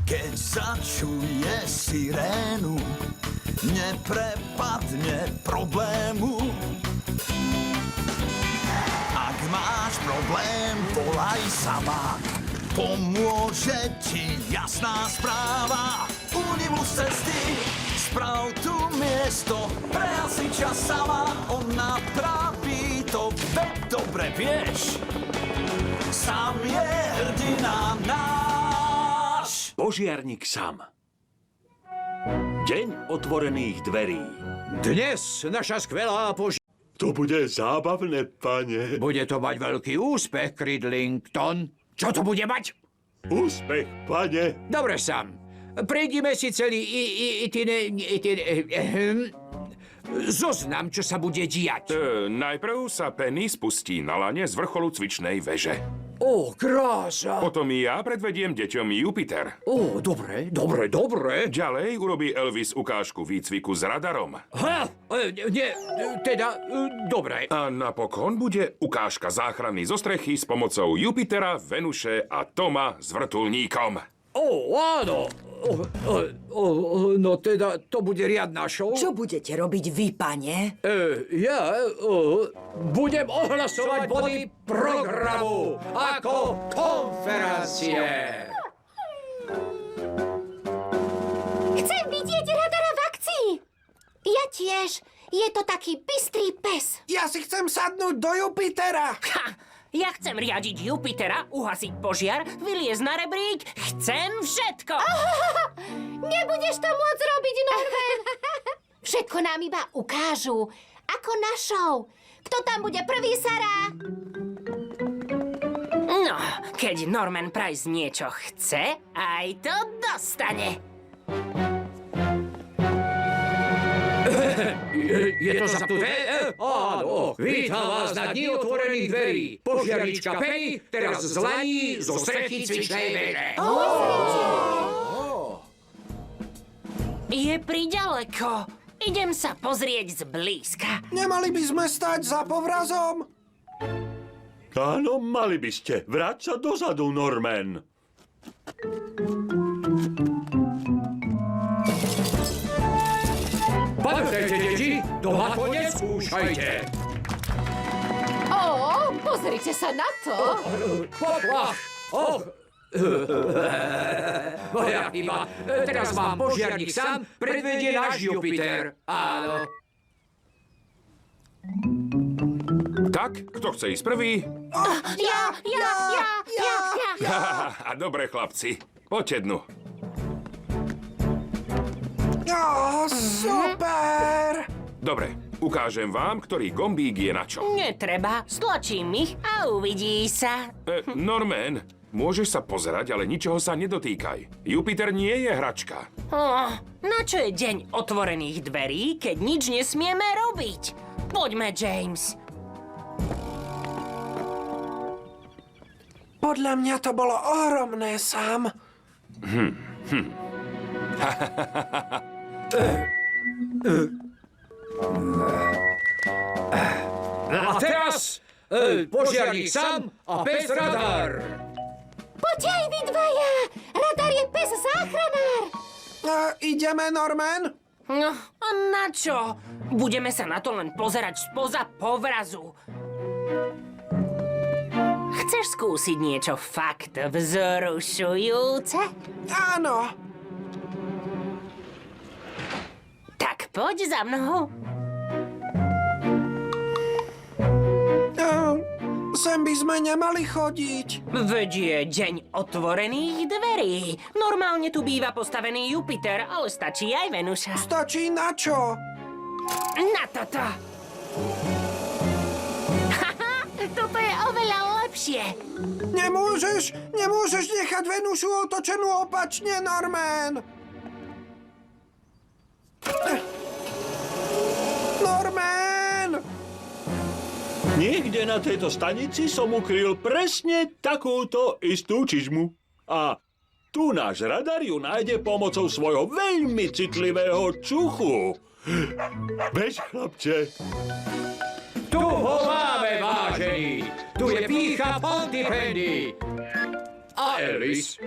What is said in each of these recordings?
keď začuje sirénu, neprepadne problému. Ak máš problém, volaj sama, pomôže ti jasná správa. Unilus cesty, sprav tu miesto, pre hasiča sama, on napraví to, veď dobre vieš. Sam je hrdina náš. Požiarník Sam. Deň otvorených dverí. Dnes naša skvelá To bude zábavné, pane. Bude to mať veľký úspech, Cridlington. Čo to bude mať? Úspech, pane. Dobre, Sam. Prejdime si celý zoznam, čo sa bude diať. Najprv sa Penny spustí na lane z vrcholu cvičnej veže. Ó, krása. Potom ja predvediem deťom Jupiter. Ó, dobre. Ďalej urobí Elvis ukážku výcviku s radarom. Dobre. A napokon bude ukážka záchrany zo strechy s pomocou Jupitera, Venuše a Toma s vrtuľníkom. Áno. No teda, to bude riadna show. Čo budete robiť vy, pane? Budem ohlasovať body programu ako konferencie. Chcem vidieť radara v akcii. Ja tiež. Je to taký bystrý pes. Ja si chcem sadnúť do Jupitera. Ja chcem riadiť Jupitera, uhasiť požiar, vyliezť na rebrík. Chcem všetko! Nebudeš to môcť robiť, Norman. Všetko nám iba ukážu. Ako na show. Kto tam bude prvý, Sarah? No, keď Norman Price niečo chce, aj to dostane. Je to zapnuté? Áno. Vítam vás na dni otvorených dverí. Požiarnička Penny teraz zlaní zo strechy cvičnej veže. Je priďaleko. Idem sa pozrieť zblízka. Nemali by sme stať za povrazom? Áno, mali by ste. Vráť sa dozadu, Norman. Pamätajte, deti, doma to neskúšajte. Pozrite sa na to. Poplach! Moja chyba. Teraz vám požiarník Sam predvedie náš Jupiter. Áno. Tak, kto chce ísť prvý? Ja. A dobre, chlapci. Poďte dnu. Super! Dobre, ukážem vám, ktorý gombík je na čo. Netreba, stlačím ich a uvidí sa. Norman, môžeš sa pozerať, ale ničoho sa nedotýkaj. Jupiter nie je hračka. Na čo je deň otvorených dverí, keď nič nesmieme robiť? Poďme, James. Podľa mňa to bolo ohromné, Sam. A teraz požiarník Sam a pes Radar. Poďte aj vy dvaja. Radar je pes záchranár. Ideme, Norman? No, a na čo? Budeme sa na to len pozerať spoza povrazu. Chceš skúsiť niečo fakt vzrušujúce? Áno. Tak poď za mnou. Sem by sme nemali chodiť. Veď je deň otvorených dverí. Normálne tu býva postavený Jupiter, ale stačí aj Venuša. Stačí na čo? Na toto. Haha, toto je oveľa lepšie. Nemôžeš nechať Venušu otočenú opačne, Norman. Norman! Niekde na tejto stanici som ukryl presne takúto istú čižmu. A tu náš radar ju nájde pomocou svojho veľmi citlivého čuchu. Bež, chlapče. Tu ho máme, vážený. Tu je pýcha Pontypendy. A Elvis.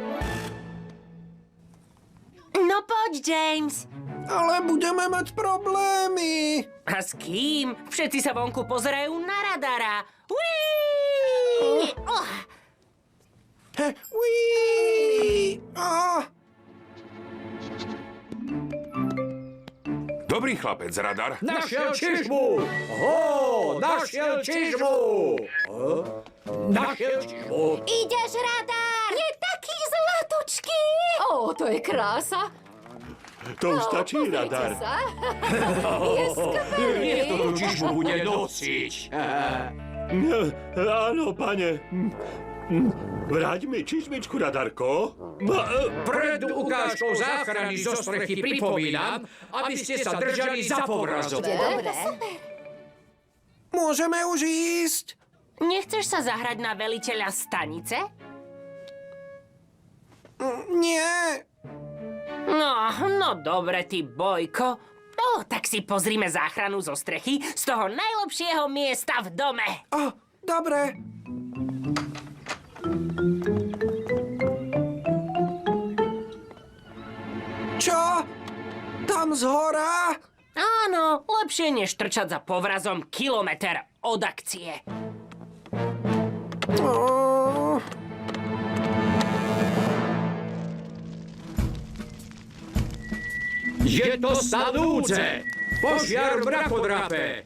Poď, James. Ale budeme mať problémy. A s kým? Všetci sa vonku pozerajú na radara. Uí! Oh, Uí! Dobrý chlapec, radar. Našiel čižmu! Našiel čižmu! Našiel čižmu! Ideš, radar! Je taký zlatučký! Ó, to je krása. To už stačí, radar. Sa. Je skvelý. Niekto tú čižmu bude nosiť. Áno, pane. Vráť mi čižmičku, radarko. Pred ukážkou záchrany zo strechy pripomínam, aby ste sa držali za povrazok. Dobre. Môžeme už ísť? nechceš sa zahrať na veliteľa stanice? Nie. No dobre, ty Bojko. No, tak si pozrime záchranu zo strechy z toho najlepšieho miesta v dome. Dobre. Čo? Tam zhora? Áno, lepšie než trčať za povrazom kilometer od akcie. Je to stanúce! Požiar v mrakodrape!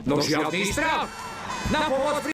No žiadny strach! Na pomoc